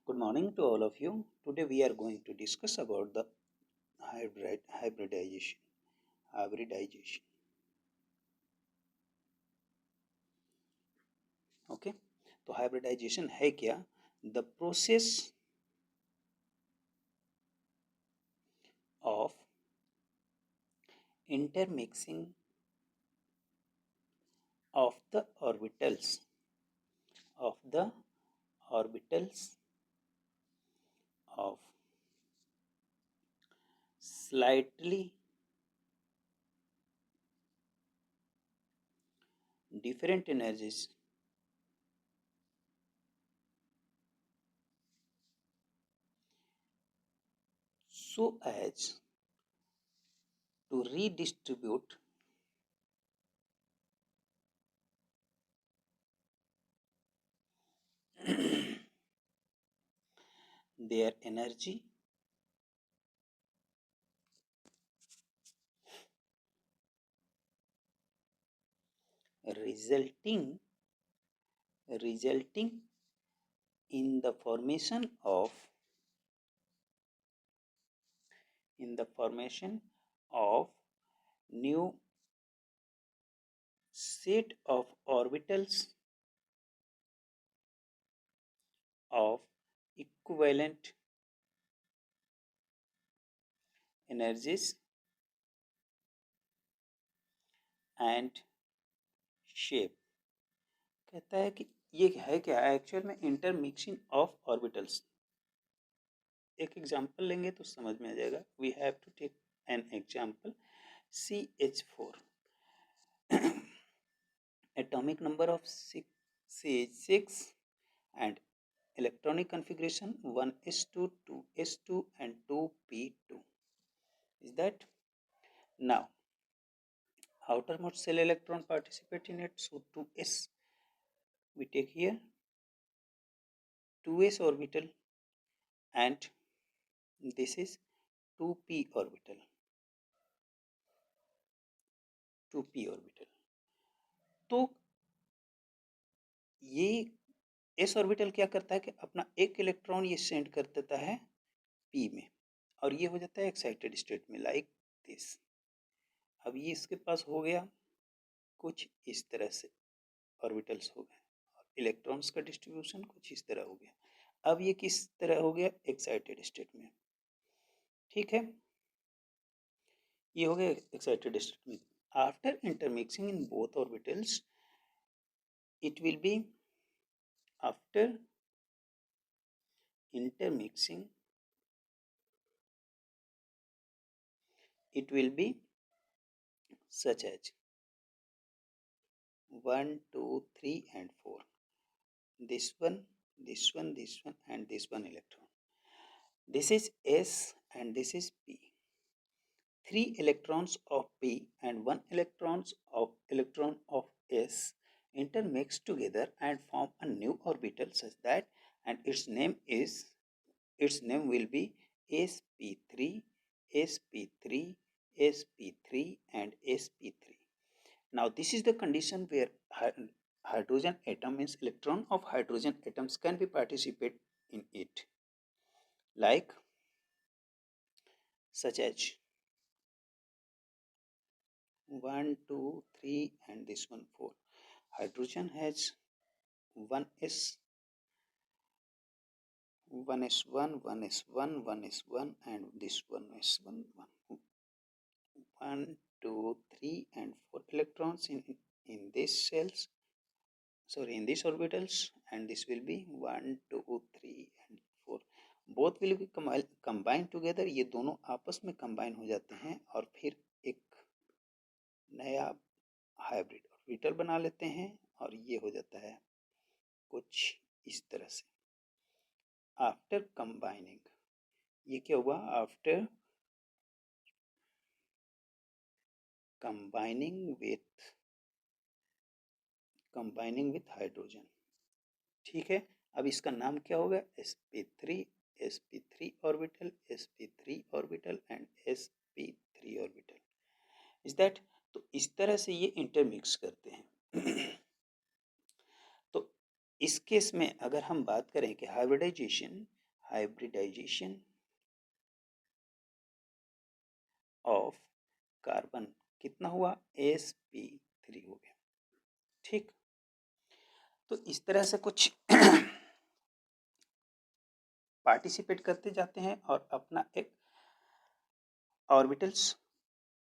Good morning to all of you. Today we are going to discuss about the hybridization. Hybridization. Okay. तो hybridization है क्या? The process of intermixing of the orbitals of the orbitals of slightly different energies so as to redistribute their energy resulting in the formation of new set of orbitals of equivalent energies and shape। कहता है कि ये है क्या, actual में intermixing of orbitals. एक example लेंगे तो समझ में आ जाएगा। We have to take an example CH4 atomic number of CH6 and electronic configuration 1s2 2s2 and 2p2 is that now outermost shell electron participate in it, so 2s we take here 2s orbital and this is 2p orbital 2p orbital। तो ये s orbital क्या करता है कि अपना एक electron ये send कर देता है p में और ये हो जाता है एक्साइटेड स्टेट में लाइक दिस। अब ये इसके पास हो गया कुछ इस तरह से ऑर्बिटल्स हो गए और इलेक्ट्रॉन्स का डिस्ट्रीब्यूशन कुछ इस तरह हो गया। अब ये किस तरह हो गया, एक्साइटेड स्टेट में। ठीक है, ये हो गया एक्साइटेड स्टेट में। After intermixing in both orbitals it will be after intermixing it will be such as 1 2 3 and 4 this one and this one electron, this is S and this is P, 3 electrons of P and 1 electron of S intermix together and form a new orbital such that and its name will be sp3 sp3 sp3 and sp3। now this is the condition where hydrogen atom means electron of hydrogen atoms can be participate in it, like such as 1 2 3 and this one 4। hydrogen has 1s 1s1 1s1 1s1 and this 1s1 1 2 3 and 4 electrons in these cells, sorry in these orbitals, and this will be 1 2 3 and 4 both will be combined together। ये दोनों आपस में combine हो जाते हैं और फिर एक नया हाइब्रिड ऑर्बिटल बना लेते हैं और ये हो जाता है कुछ इस तरह से। आफ्टर कंबाइनिंग, ये क्या हुआ, आफ्टर कंबाइनिंग विथ हाइड्रोजन। ठीक है, अब इसका नाम क्या होगा, sp3 orbital sp3 orbital and sp3 orbital is that. तो इस तरह से ये इंटरमिक्स करते हैं। तो इस केस में अगर हम बात करें कि हाइब्रिडाइजेशन हाइब्रिडाइजेशन ऑफ कार्बन कितना हुआ, sp3 हो गया। ठीक, तो इस तरह से कुछ पार्टिसिपेट करते जाते हैं और अपना एक ऑर्बिटल्स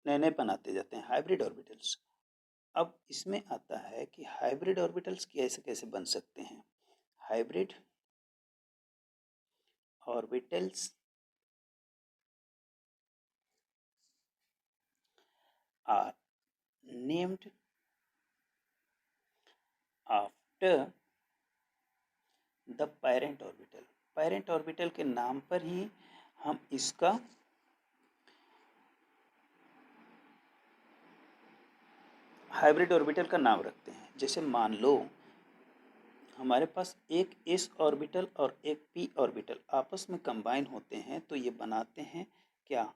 नए नए बनाते जाते हैं, हाइब्रिड ऑर्बिटल्स। अब इसमें आता है कि हाइब्रिड ऑर्बिटल्स कैसे कैसे बन सकते हैं। Hybrid orbitals are named after the parent orbital. Parent orbital के नाम पर ही हम इसका हाइब्रिड ऑर्बिटल का नाम रखते हैं। जैसे मान लो हमारे पास एक s ऑर्बिटल और एक p ऑर्बिटल आपस में कंबाइन होते हैं तो ये बनाते हैं क्या,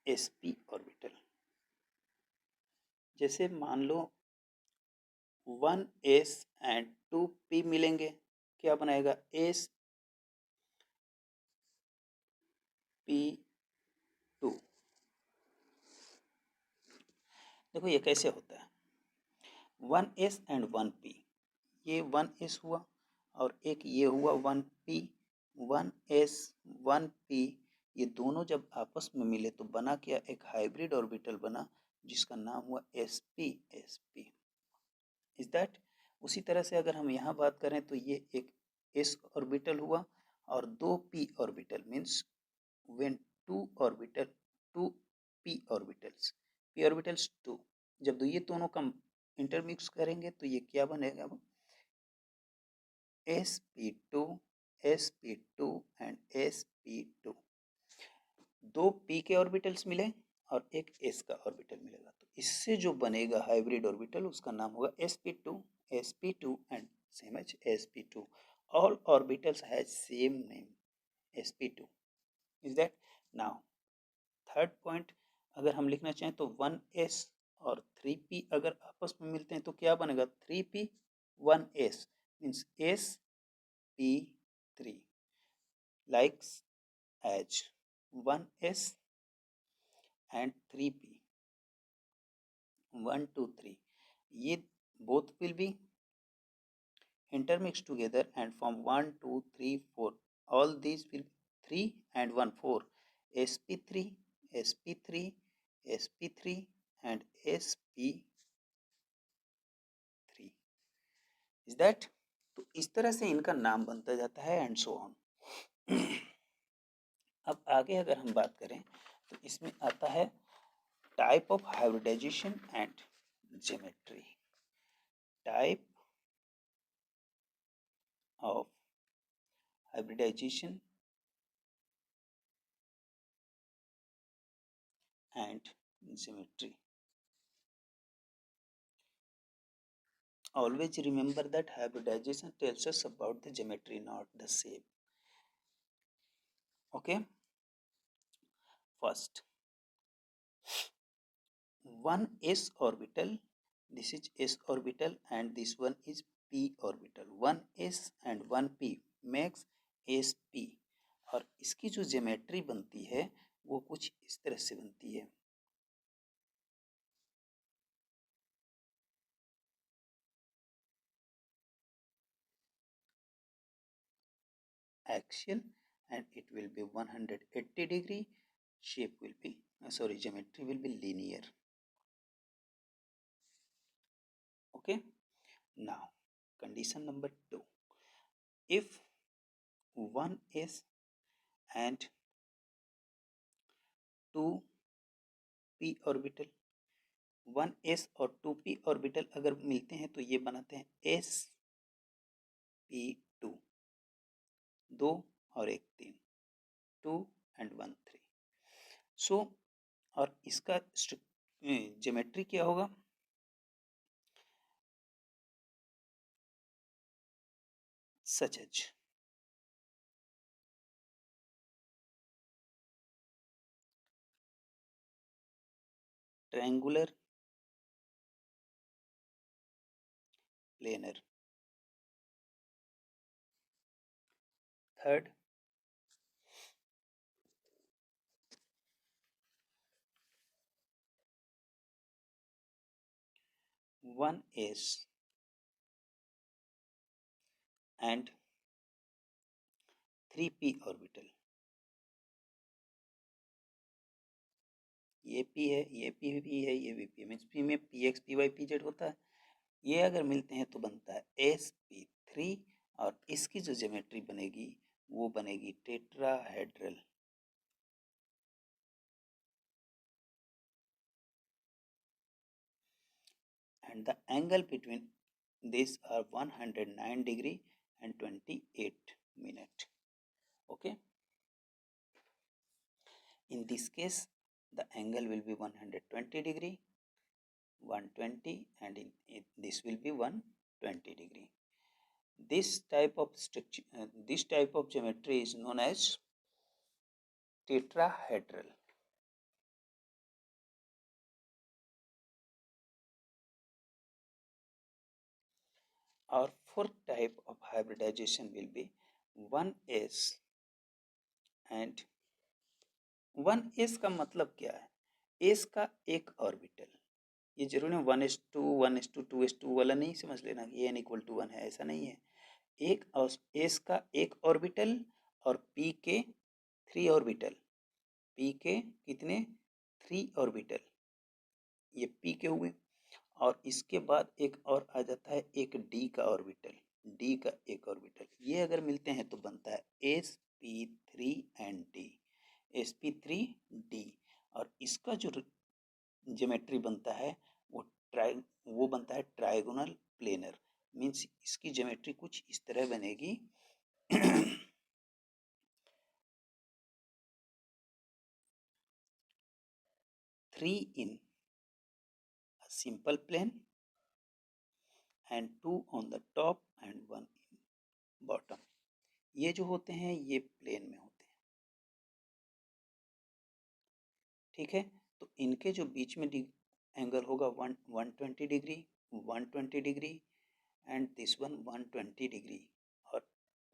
sp ऑर्बिटल। जैसे मान लो 1s एंड 2p मिलेंगे, क्या बनाएगा, sp2। देखो ये कैसे होता है, 1s एंड 1p, ये 1s हुआ और एक ये हुआ 1p। 1s 1p ये दोनों जब आपस में मिले तो बना क्या, एक हाइब्रिड ऑर्बिटल बना जिसका नाम हुआ sp इज दैट। उसी तरह से अगर हम यहाँ बात करें तो ये एक s ऑर्बिटल हुआ और दो p orbital, means when two p orbitals 2, जब ये दोनों का इंटरमिक्स करेंगे तो ये क्या बनेगा, sp2 sp2 एंड sp2। दो p के ऑर्बिटल्स मिले और एक s का ऑर्बिटल मिलेगा तो इससे जो बनेगा हाइब्रिड ऑर्बिटल उसका नाम होगा sp2 and same as sp2। All orbitals has same name sp2 is that. Now third point अगर हम लिखना चाहें तो 1s और 3p अगर आपस में मिलते हैं तो क्या बनेगा, 3p 1s means sp3 likes as 1s and 3p 1 2 3, ये both will be intermixed together and form 1 2 3 4, all these will 3 and 1 4, sp3 sp3 sp3 and sp3 is that. तो इस तरह से इनका नाम बनता जाता है एंड सो ऑन। अब आगे अगर हम बात करें तो इसमें आता है type of hybridization and geometry. Type of hybridization and geometry. Always remember that hybridization tells us about the geometry, not the shape. Okay. First, one s orbital. This is s orbital, and this one is p orbital. One s and one p makes sp, और इसकी जो geometry बनती है वो कुछ इस तरह से बनती है। Axial, and it will be 180 degree. Shape will be geometry will be linear. Okay. Now condition number 2, if 1s and 2p orbital, 1s और 2p ऑर्बिटल अगर मिलते हैं तो ये बनाते हैं sp2, 2 और 1 3, 2 and 1 3। सो और इसका ज्योमेट्री क्या होगा, such as triangular, planar। Third, 1s and 3p orbital. ये p है, ये p भी है, ये भी p है, मीन्स p में px py pz होता है। ये अगर मिलते हैं तो बनता है sp3 और इसकी जो ज्योमेट्री बनेगी वो बनेगी tetrahedral. And the angle between these are 109 degree and 28 minute. Okay, in this case the angle will be 120 degree, 120, and in this will be 120 degree. This type of structure, this type of geometry is known as tetrahedral. Our fourth type of hybridization will be 1s and 1s का मतलब क्या है? s का एक orbital, ये जरूर है 1s2 1s2 2s2 वाला नहीं समझ लेना कि n इक्वल टू 1 है, ऐसा नहीं है। एक s का एक ऑर्बिटल और p के 3 ऑर्बिटल, p के कितने 3 ऑर्बिटल, ये p के हुए। और इसके बाद एक और आ जाता है एक d का ऑर्बिटल, d का एक ऑर्बिटल, ये अगर मिलते हैं तो बनता है sp3 एंड d, sp3d। और इसका जो ज्योमेट्री बनता है वो बनता है ट्रायगोनल प्लेनर, मीन्स इसकी ज्योमेट्री कुछ इस तरह बनेगी। 3 in a simple plane and 2 on the top and 1 in bottom। ये जो होते हैं ये प्लेन में होते हैं, ठीक है। तो इनके जो बीच में एंगल होगा 120 degree, 120 degree and this one 120 degree. और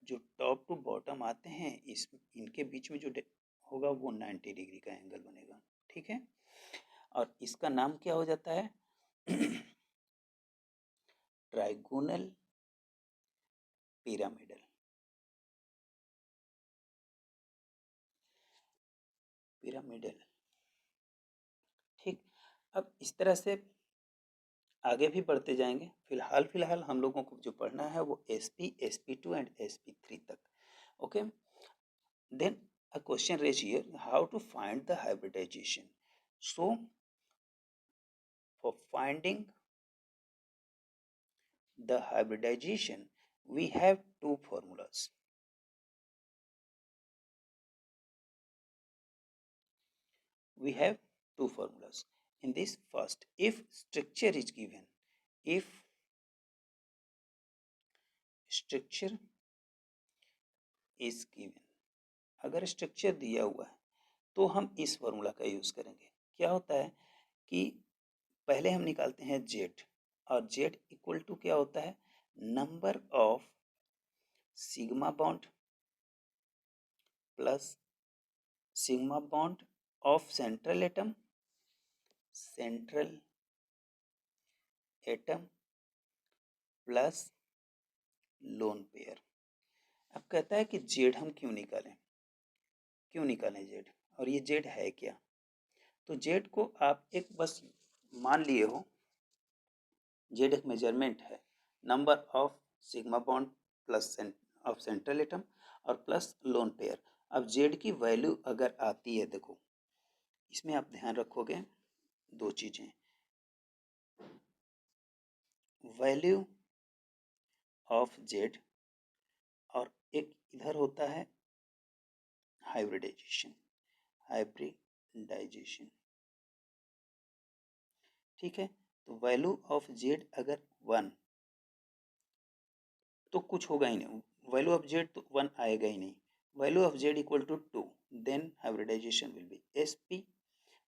जो टॉप टू बॉटम आते हैं इस इनके बीच में जो होगा वो 90 डिग्री का एंगल बनेगा, ठीक है। और इसका नाम क्या हो जाता है? ट्राइगोनल पिरामिडल, पिरामिडल, ठीक। अब इस तरह से आगे भी बढ़ते जाएंगे। फिलहाल हम लोगों को जो पढ़ना है वो SP, SP2 एंड SP3 तक। Okay, then a question raised here, how to find the hybridization? So for finding the hybridization we have two formulas. We have two formulas. In this, first, if structure is given, if structure is given, अगर structure दिया हुआ है तो हम इस formula का use करेंगे। क्या होता है कि पहले हम निकालते हैं जेड, और जेड इक्वल टू क्या होता है? Number of sigma bond plus sigma bond of central atom plus lone pair. अब कहता है कि जेड हम क्यों निकालें जेड, और ये जेड है क्या? तो जेड को आप एक बस मान लिए हो, जेड एक मेजरमेंट है, number of sigma bond plus of central atom और प्लस लोन पेयर। अब जेड की वैल्यू अगर आती है, देखो इसमें आप ध्यान रखोगे दो चीजें, वैल्यू ऑफ जेड और एक इधर होता है हाइब्रिडाइजेशन, ठीक है। तो वैल्यू ऑफ जेड अगर 1 तो कुछ होगा ही नहीं, वैल्यू ऑफ जेड तो 1 आएगा ही नहीं। Value of Z equal to 2, then hybridization will be SP।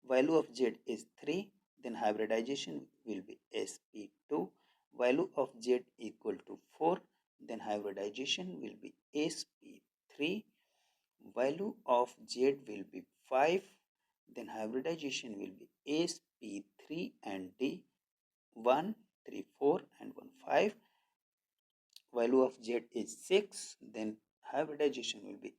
Value of Z is 3, then hybridization will be SP2। value of Z equal to 4, then hybridization will be SP3। value of Z will be 5, then hybridization will be SP3 and D 1 3 4 and 1 5. Value of Z is 6. Then hybridization will be